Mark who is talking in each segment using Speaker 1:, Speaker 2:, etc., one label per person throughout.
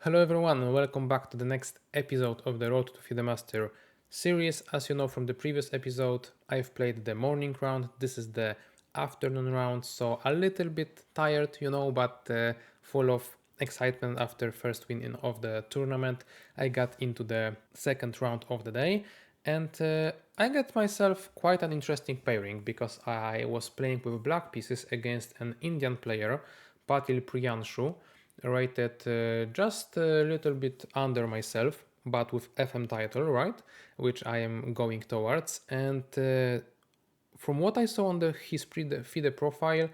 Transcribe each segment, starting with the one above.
Speaker 1: Hello everyone and welcome back to the next episode of the Road to the Master series. As you know from the previous episode, I've played the morning round. This is the afternoon round, so a little bit tired, but full of excitement after first win of the tournament. I got into the second round of the day and I got myself quite an interesting pairing because I was playing with black pieces against an Indian player, Patil Priyanshu, rated just a little bit under myself, but with FM title, right? Which I am going towards. And from what I saw on his FIDE profile,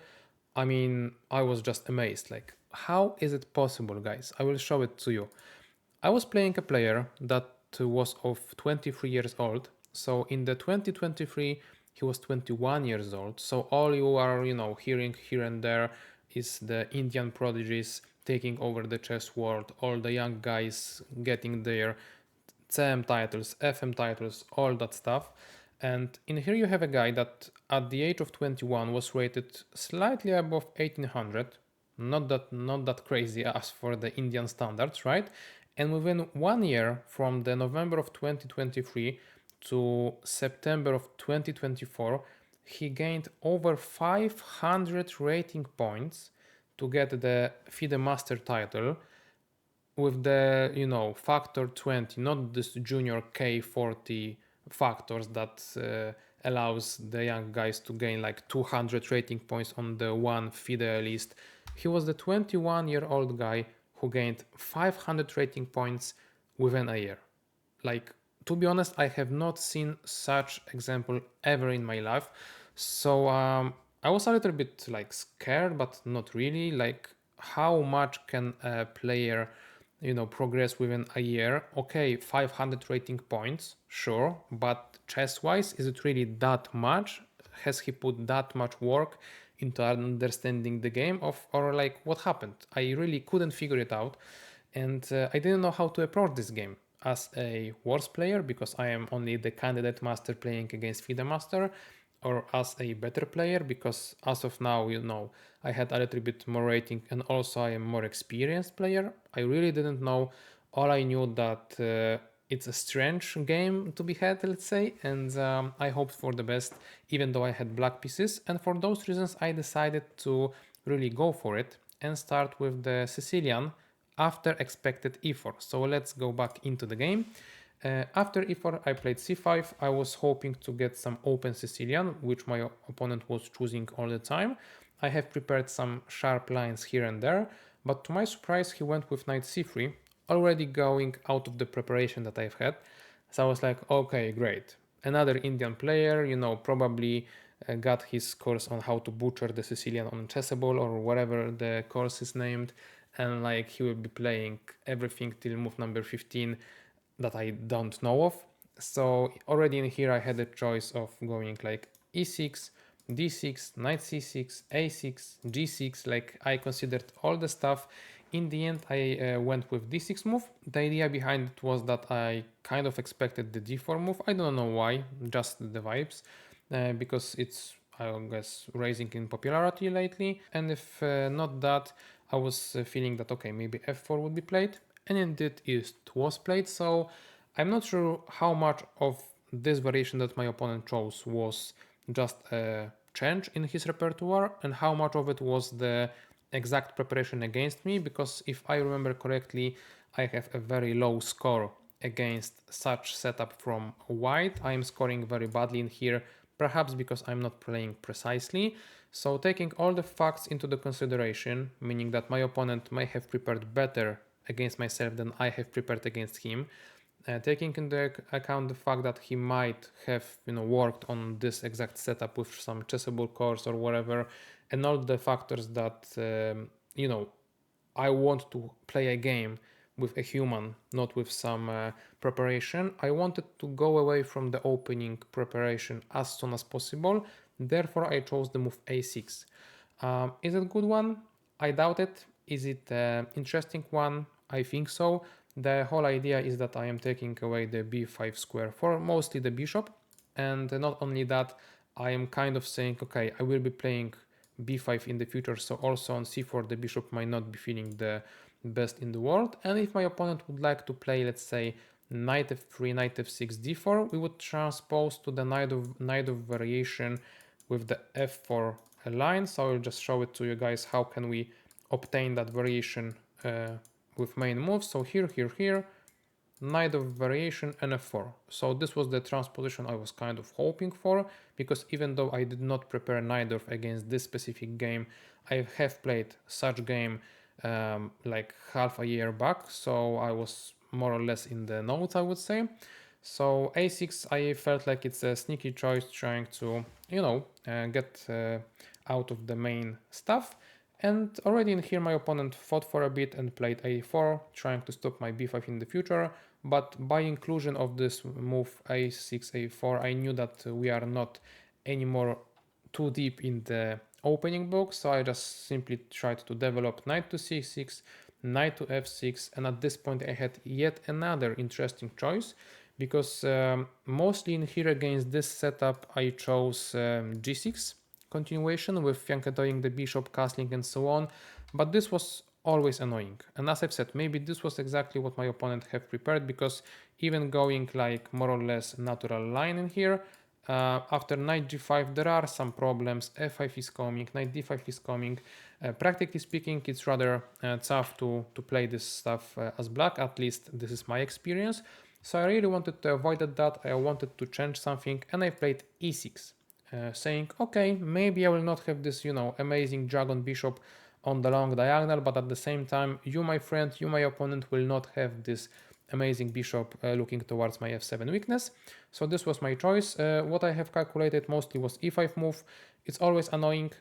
Speaker 1: I mean, I was just amazed. Like, how is it possible, guys? I will show it to you. I was playing a player that was of 23 years old. So in the 2023, he was 21 years old. So all you are, hearing here and there is the Indian prodigies taking over the chess world, all the young guys getting their CM titles, FM titles, all that stuff. And in here you have a guy that at the age of 21 was rated slightly above 1800, not that crazy as for the Indian standards, right? And within 1 year from the November of 2023 to September of 2024, he gained over 500 rating points to get the FIDE Master title with the factor 20, not this junior K40 factors that allows the young guys to gain like 200 rating points on the one FIDE list. He was the 21-year-old guy who gained 500 rating points within a year. Like, to be honest, I have not seen such example ever in my life. So I was a little bit like scared, but not really. Like, how much can a player progress within a year? Okay, 500 rating points, sure, but chess wise, is it really that much? Has he put that much work into understanding the game or like what happened? I really couldn't figure it out, and I didn't know how to approach this game as a worse player because I am only the candidate master playing against FIDE master, or as a better player because as of now, I had a little bit more rating and also I am more experienced player. I really didn't know. All I knew that it's a strange game to be had, let's say, and I hoped for the best even though I had black pieces, and for those reasons I decided to really go for it and start with the Sicilian after expected e4. So let's go back into the game. After e4 I played c5. I was hoping to get some open Sicilian, which my opponent was choosing all the time. I have prepared some sharp lines here and there, but to my surprise he went with knight c3, already going out of the preparation that I've had. So I was like, okay, great. Another Indian player, probably got his course on how to butcher the Sicilian on Chessable or whatever the course is named, and like he will be playing everything till move number 15 that I don't know of. So already in here I had a choice of going like e6, d6, knight c6, a6, g6. Like, I considered all the stuff. In the end I went with d6 move. The idea behind it was that I kind of expected the d4 move. I don't know why, just the vibes, because it's, I guess, rising in popularity lately. And if not that, I was feeling that okay, maybe f4 would be played, and indeed it was played. So I'm not sure how much of this variation that my opponent chose was just a change in his repertoire and how much of it was the exact preparation against me, because if I remember correctly, I have a very low score against such setup from white. I am scoring very badly in here, perhaps because I'm not playing precisely. So taking all the facts into the consideration, meaning that my opponent may have prepared better against myself than I have prepared against him, taking into account the fact that he might have worked on this exact setup with some chessable course or whatever, and all the factors that I want to play a game with a human, not with some preparation. I wanted to go away from the opening preparation as soon as possible. Therefore, I chose the move a6. Is it a good one? I doubt it. Is it an interesting one? I think so. The whole idea is that I am taking away the b5 square for mostly the bishop. And not only that, I am kind of saying, okay, I will be playing b5 in the future, so also on c4 the bishop might not be feeling the best in the world. And if my opponent would like to play, let's say, knight f3, knight f6, d4, we would transpose to the knight of variation with the f4 line. So I'll just show it to you guys how can we obtain that variation with main moves. So here, knight of variation and f4. So this was the transposition I was kind of hoping for, because even though I did not prepare Najdorf against this specific game, I have played such game like half a year back, so I was more or less in the notes, I would say. So a6, I felt like it's a sneaky choice, trying to, get out of the main stuff. And already in here my opponent fought for a bit and played a4, trying to stop my b5 in the future. But by inclusion of this move a6, a4, I knew that we are not anymore too deep in the opening book, so I just simply tried to develop knight to c6, knight to f6, and at this point I had yet another interesting choice, because mostly in here against this setup I chose g6 continuation with fianchettoing the bishop, castling and so on, but this was always annoying. And as I've said, maybe this was exactly what my opponent have prepared, because even going like more or less natural line in here, after knight g5 there are some problems, f5 is coming, knight d5 is coming. Practically speaking, it's rather tough to play this stuff as black, at least this is my experience. So I really wanted to avoid that, I wanted to change something, and I played e6. Saying, okay, maybe I will not have this, amazing dragon bishop on the long diagonal, but at the same time, you, my friend, you, my opponent, will not have this amazing bishop looking towards my f7 weakness. So this was my choice. What I have calculated mostly was e5 move. It's always annoying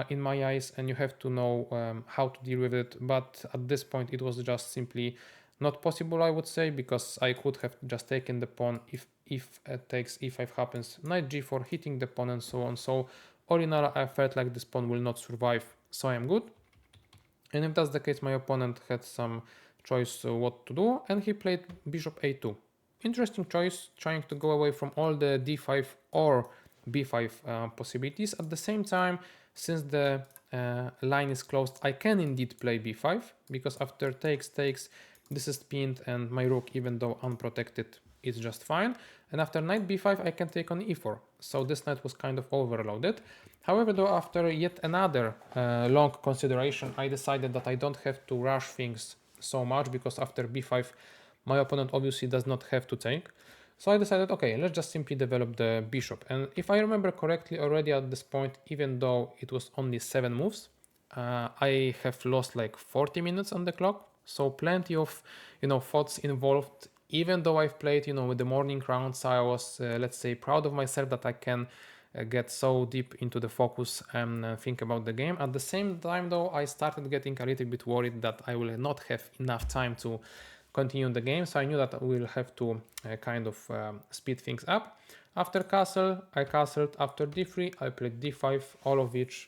Speaker 1: in my eyes, and you have to know how to deal with it. But at this point, it was just simply not possible, I would say, because I could have just taken the pawn if takes e5 happens, knight g4, hitting the pawn and so on. So all in all, I felt like this pawn will not survive, so I am good. And if that's the case, my opponent had some choice what to do, and he played bishop a2. Interesting choice, trying to go away from all the d5 or b5 possibilities. At the same time, since the line is closed, I can indeed play b5, because after takes, this is pinned, and my rook, even though unprotected, is just fine. And after knight b5, I can take on e4. So this knight was kind of overloaded. However, though, after yet another long consideration, I decided that I don't have to rush things so much, because after b5, my opponent obviously does not have to take. So I decided, okay, let's just simply develop the bishop. And if I remember correctly, already at this point, even though it was only 7 moves, I have lost like 40 minutes on the clock. So plenty of, thoughts involved. Even though I've played, with the morning rounds, I was, let's say, proud of myself that I can get so deep into the focus and think about the game. At the same time, though, I started getting a little bit worried that I will not have enough time to continue the game. So I knew that I will have to kind of speed things up. After castle, I castled. After d3, I played d5, all of which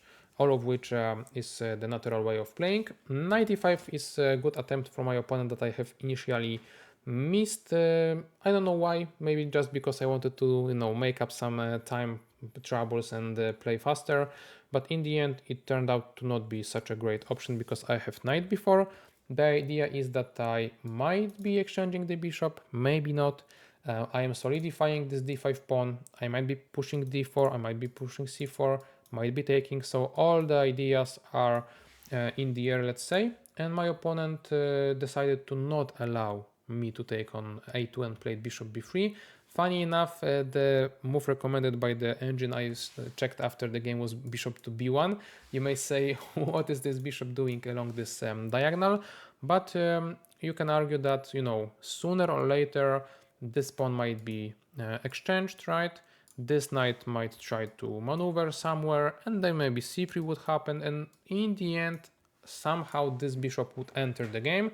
Speaker 1: is the natural way of playing. Knight e5 is a good attempt from my opponent that I have initially missed. I don't know why, maybe just because I wanted to make up some time troubles and play faster, but in the end it turned out to not be such a great option, because I have knight before. The idea is that I might be exchanging the bishop, maybe not. I am solidifying this d5 pawn, I might be pushing d4, I might be pushing c4, might be taking. So all the ideas are in the air, let's say, and my opponent decided to not allow me to take on a2 and played bishop b3. Funny enough, the move recommended by the engine I checked after the game was bishop to b1. You may say, what is this bishop doing along this diagonal? But you can argue that, sooner or later this pawn might be exchanged, right? This knight might try to maneuver somewhere, and then maybe c3 would happen, and in the end somehow this bishop would enter the game.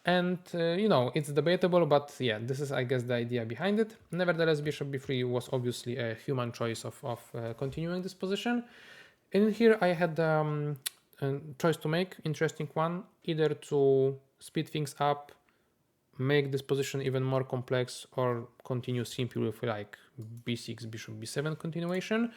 Speaker 1: And it's debatable, but yeah, this is, I guess, the idea behind it. Nevertheless, bishop b3 was obviously a human choice of continuing this position. And here I had a choice to make, interesting one, either to speed things up, make this position even more complex, or continue simply with like b6, bishop b7 continuation.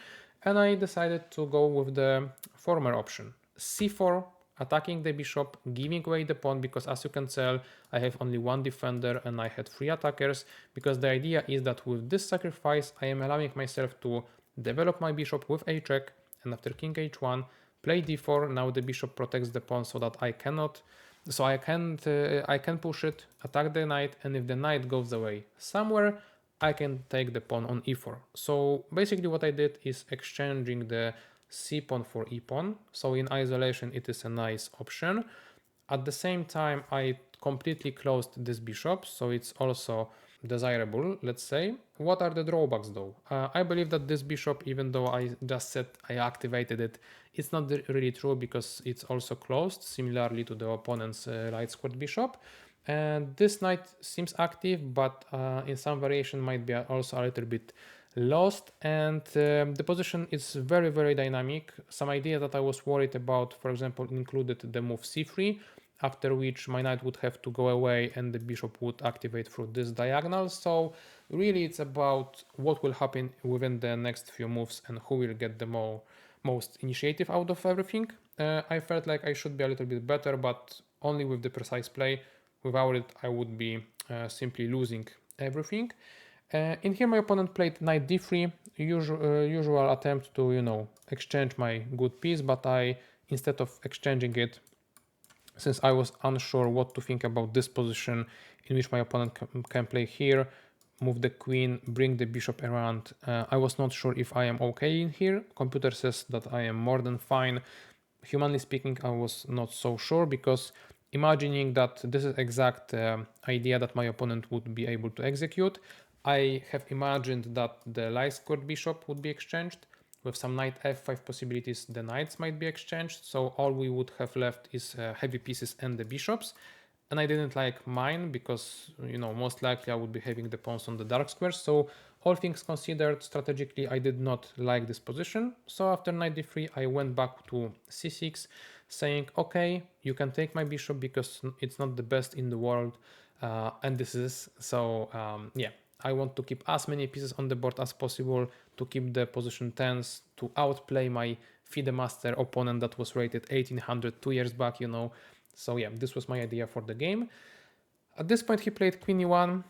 Speaker 1: And I decided to go with the former option. c4 attacking the bishop, giving away the pawn, because as you can tell, I have only one defender and I had 3 attackers, because the idea is that with this sacrifice, I am allowing myself to develop my bishop with a check, and after king h1, play d4. Now the bishop protects the pawn so that I cannot, so I can push it, attack the knight, and if the knight goes away somewhere, I can take the pawn on e4. So basically what I did is exchanging the c pawn for e pawn. So in isolation it is a nice option. At the same time I completely closed this bishop, so it's also desirable, let's say. What are the drawbacks though? I believe that this bishop, even though I just said I activated it, it's not really true, because it's also closed similarly to the opponent's right squared bishop. And this knight seems active, but in some variation might be also a little bit lost, and the position is very, very dynamic. Some idea that I was worried about, for example, included the move c3, after which my knight would have to go away and the bishop would activate through this diagonal. So really it's about what will happen within the next few moves and who will get the most initiative out of everything. I felt like I should be a little bit better, but only with the precise play. Without it, I would be simply losing everything. In here, my opponent played knight d3, usual attempt to, exchange my good piece, but I, instead of exchanging it, since I was unsure what to think about this position in which my opponent can play here, move the queen, bring the bishop around. I was not sure if I am okay in here. Computer says that I am more than fine. Humanly speaking, I was not so sure, because imagining that this is exact idea that my opponent would be able to execute, I have imagined that the light squared bishop would be exchanged. With some knight f5 possibilities, the knights might be exchanged, so all we would have left is heavy pieces and the bishops. And I didn't like mine, because most likely I would be having the pawns on the dark squares. So all things considered, strategically I did not like this position. So after knight d3 I went back to c6, saying okay, you can take my bishop because it's not the best in the world, and this is so yeah, I want to keep as many pieces on the board as possible to keep the position tense, to outplay my FIDE master opponent that was rated 1800 2 years back, So yeah, this was my idea for the game. At this point he played queen e1,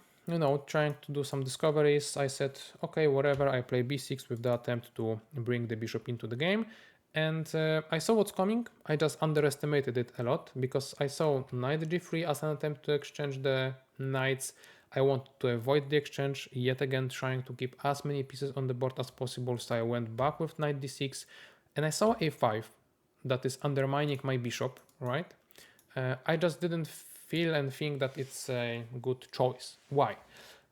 Speaker 1: trying to do some discoveries. I said, okay, whatever, I play b6 with the attempt to bring the bishop into the game. And I saw what's coming. I just underestimated it a lot, because I saw knight g3 as an attempt to exchange the knights. I wanted to avoid the exchange, yet again trying to keep as many pieces on the board as possible, so I went back with knight d6, and I saw a5 that is undermining my bishop, right? I just didn't feel and think that it's a good choice. Why?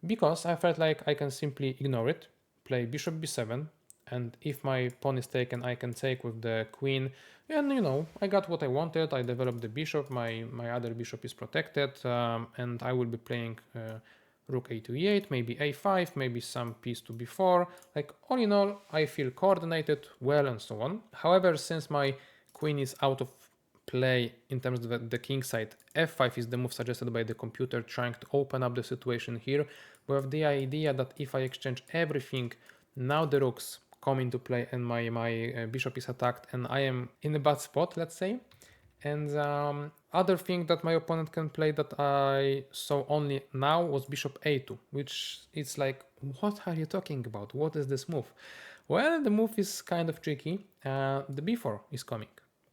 Speaker 1: Because I felt like I can simply ignore it, play bishop b7, and if my pawn is taken, I can take with the queen, and I got what I wanted. I developed the bishop, my other bishop is protected, and I will be playing rook a to e8, maybe a5, maybe some piece to b4. Like, all in all, I feel coordinated well and so on. However, since my queen is out of play in terms of the king side, f5 is the move suggested by the computer, trying to open up the situation here with the idea that if I exchange everything, now the rooks come into play and my bishop is attacked and I am in a bad spot, let's say. And other thing that my opponent can play that I saw only now was bishop a2, which is like, what are you talking about? What is this move? Well, the move is kind of tricky. The b4 is coming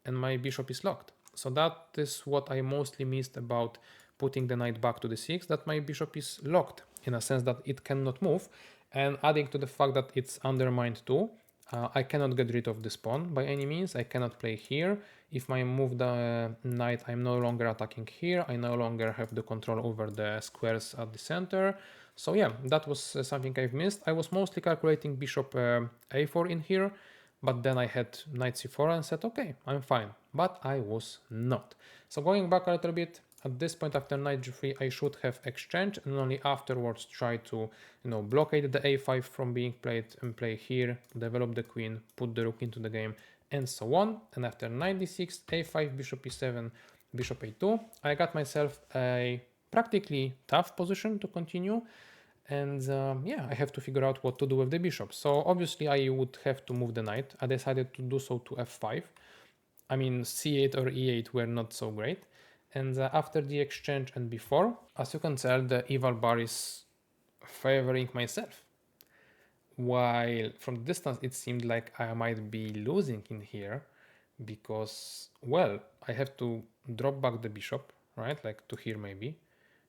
Speaker 1: and my bishop is locked. So that is what I mostly missed about putting the knight back to the 6, that my bishop is locked in a sense that it cannot move, and adding to the fact that it's undermined too. I cannot get rid of this pawn by any means. I cannot play here. If I move the knight, I'm no longer attacking here. I no longer have the control over the squares at the center. So yeah, that was something I've missed. I was mostly calculating bishop a4 in here, but then I had knight c4 and said, okay, I'm fine. But I was not. So going back a little bit, at this point after knight g3, I should have exchanged and only afterwards try to, blockade the a5 from being played and play here, develop the queen, put the rook into the game, and so on. And after knight d6, a5, bishop e7, bishop a2, I got myself a practically tough position to continue. And yeah, I have to figure out what to do with the bishop. So obviously I would have to move the knight. I decided to do so to f5. I mean, c8 or e8 were not so great. And after the exchange and before, as you can tell, the eval bar is favoring myself. While from the distance, it seemed like I might be losing in here because, well, I have to drop back the bishop, right? Like to here maybe.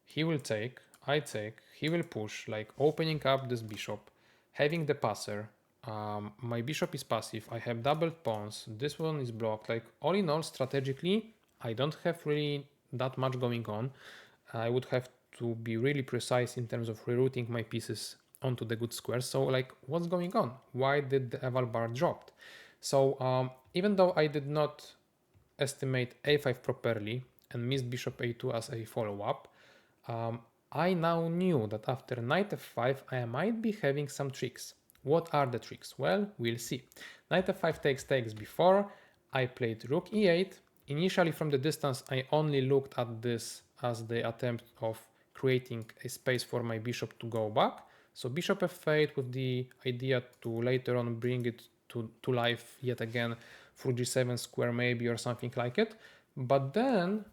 Speaker 1: He will take, I take, he will push, like opening up this bishop, having the passer. My bishop is passive, I have doubled pawns, this one is blocked. Like all in all, strategically, I don't have really that much going on. I would have to be really precise in terms of rerouting my pieces onto the good squares. So like, what's going on? Why did the eval bar dropped? So even though I did not estimate a5 properly and missed bishop a2 as a follow-up, I now knew that after knight f5 I might be having some tricks. What are the tricks? Well, we'll see. Knight f5 takes before. I played rook e8. Initially from the distance I only looked at this as the attempt of creating a space for my bishop to go back. So bishop f8 with the idea to later on bring it to life yet again through g7 square maybe or something like it. But then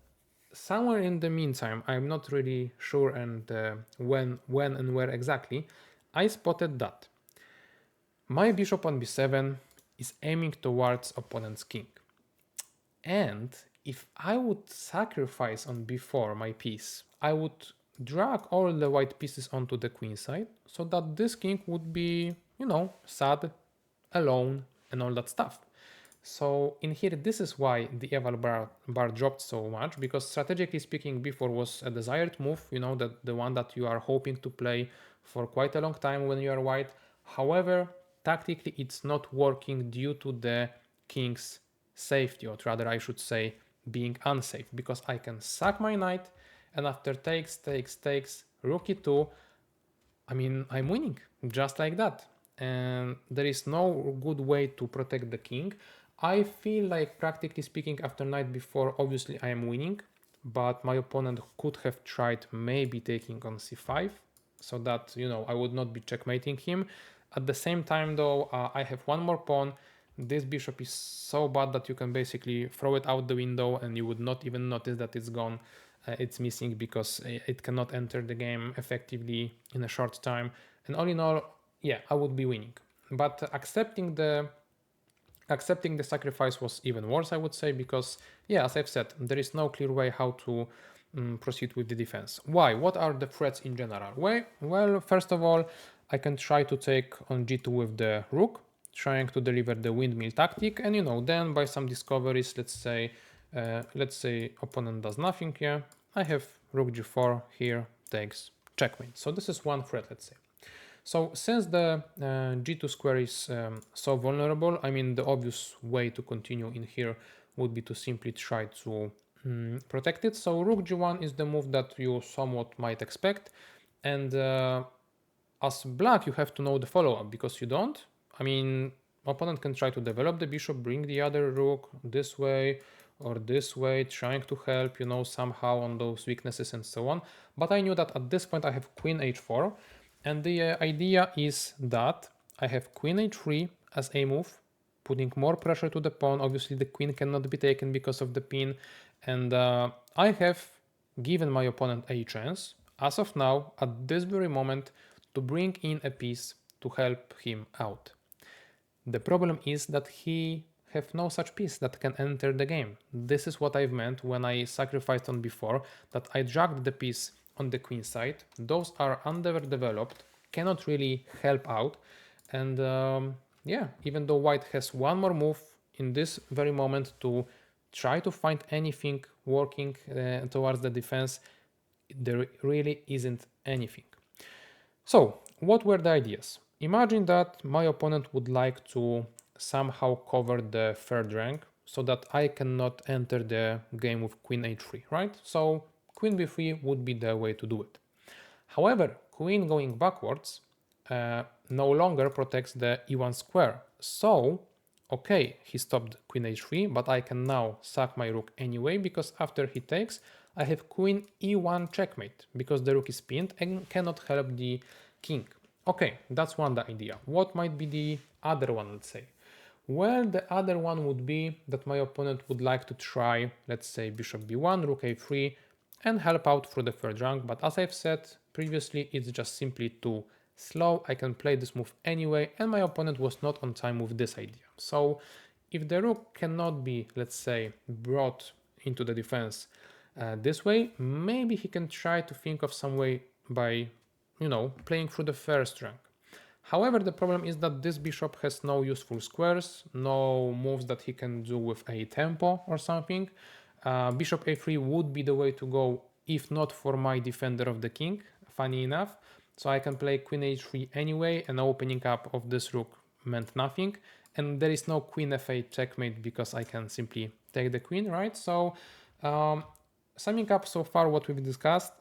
Speaker 1: somewhere in the meantime, I'm not really sure and when and where exactly, I spotted that my bishop on b7 is aiming towards opponent's king. And if I would sacrifice on b4 my piece, I would drag all the white pieces onto the queen side so that this king would be, you know, sad, alone, and all that stuff. So in here, this is why the eval bar dropped so much, because strategically speaking, b4 was a desired move, you know, that the one that you are hoping to play for quite a long time when you are white. However, tactically, it's not working due to the king's safety, or rather I should say being unsafe, because I can sack my knight and after takes, rook e2, I mean, I'm winning just like that. And there is no good way to protect the king. I feel like practically speaking after knight b4, obviously I am winning, but my opponent could have tried maybe taking on c5 so that, you know, I would not be checkmating him. At the same time though, I have one more pawn. This bishop is so bad that you can basically throw it out the window and you would not even notice that it's gone. It's missing because it cannot enter the game effectively in a short time. And all in all, yeah, I would be winning. But accepting the sacrifice was even worse, I would say, because, yeah, as I've said, there is no clear way how to proceed with the defense. Why? What are the threats in general? Well, first of all, I can try to take on g2 with the rook, trying to deliver the windmill tactic, and, you know, then by some discoveries, let's say opponent does nothing, yeah, I have rook g4 here, takes, checkmate. So this is one threat, let's say. So since the g2 square is so vulnerable, I mean, the obvious way to continue in here would be to simply try to protect it. So rook g1 is the move that you somewhat might expect. And as black, you have to know the follow-up, because you don't. I mean, opponent can try to develop the bishop, bring the other rook this way or this way, trying to help, you know, somehow on those weaknesses and so on. But I knew that at this point I have queen h4. And the idea is that I have queen h3 as a move, putting more pressure to the pawn. Obviously, the queen cannot be taken because of the pin. And I have given my opponent a chance, as of now, at this very moment, to bring in a piece to help him out. The problem is that he have no such piece that can enter the game. This is what I've meant when I sacrificed on before, that I dragged the piece on the queen side. Those are underdeveloped, cannot really help out. And yeah, even though white has one more move in this very moment to try to find anything working towards the defense, there really isn't anything. So, what were the ideas? Imagine that my opponent would like to somehow cover the third rank so that I cannot enter the game with queen h3, right? So queen b3 would be the way to do it. However, queen going backwards no longer protects the e1 square. So, okay, he stopped queen h3, but I can now sack my rook anyway, because after he takes, I have queen e1 checkmate, because the rook is pinned and cannot help the king. Okay, that's one idea. What might be the other one, let's say? Well, the other one would be that my opponent would like to try, let's say, bishop b1, rook a3, and help out through the third rank, but as I've said previously, it's just simply too slow. I can play this move anyway, and my opponent was not on time with this idea. So if the rook cannot be, let's say, brought into the defense this way, maybe he can try to think of some way by, playing through the first rank. However, the problem is that this bishop has no useful squares, no moves that he can do with a tempo or something. Bishop a3 would be the way to go if not for my defender of the king, funny enough. So I can play queen h3 anyway, and opening up of this rook meant nothing. And there is no queen f8 checkmate because I can simply take the queen, right? So summing up so far what we've discussed,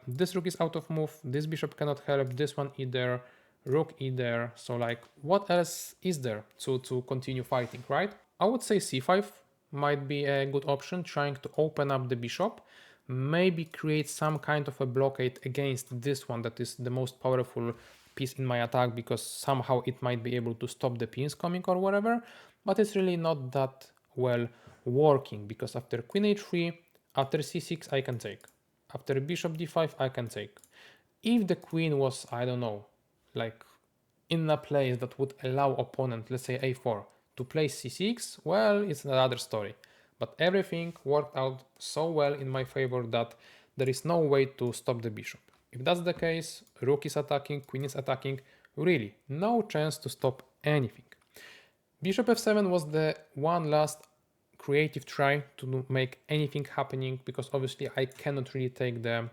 Speaker 1: this rook is out of move, this bishop cannot help, this one either, rook either. So like, what else is there to continue fighting, right? I would say c5 might be a good option, trying to open up the bishop, maybe create some kind of a blockade against this one that is the most powerful piece in my attack, because somehow it might be able to stop the pins coming or whatever, but it's really not that well working, because after queen h3, after c6 I can take, after bishop d5 I can take. If the queen was, I don't know, like in a place that would allow opponent, let's say a4, to play c6, well, it's another story. But everything worked out so well in my favor that there is no way to stop the bishop. If that's the case, rook is attacking, queen is attacking, really no chance to stop anything. Bishop f7 was the one last creative try to make anything happening, because obviously I cannot really take the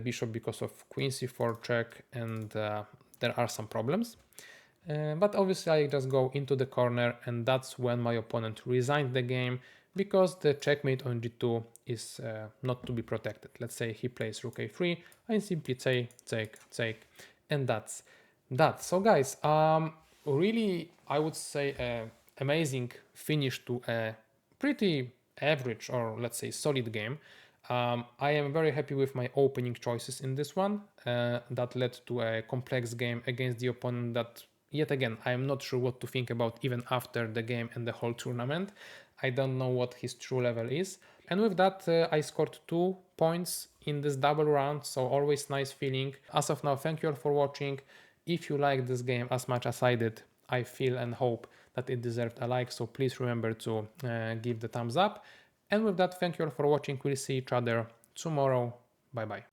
Speaker 1: bishop because of queen c4 check, and there are some problems. But obviously I just go into the corner, and that's when my opponent resigned the game, because the checkmate on g2 is not to be protected. Let's say he plays rook a3, I simply take, and that's that. So guys, really I would say amazing finish to a pretty average, or let's say solid game. I am very happy with my opening choices in this one, that led to a complex game against the opponent that, yet again, I am not sure what to think about even after the game and the whole tournament. I don't know what his true level is. And with that, I scored 2 points in this double round, so always nice feeling. As of now, thank you all for watching. If you liked this game as much as I did, I feel and hope that it deserved a like, so please remember to give the thumbs up. And with that, thank you all for watching. We'll see each other tomorrow. Bye bye.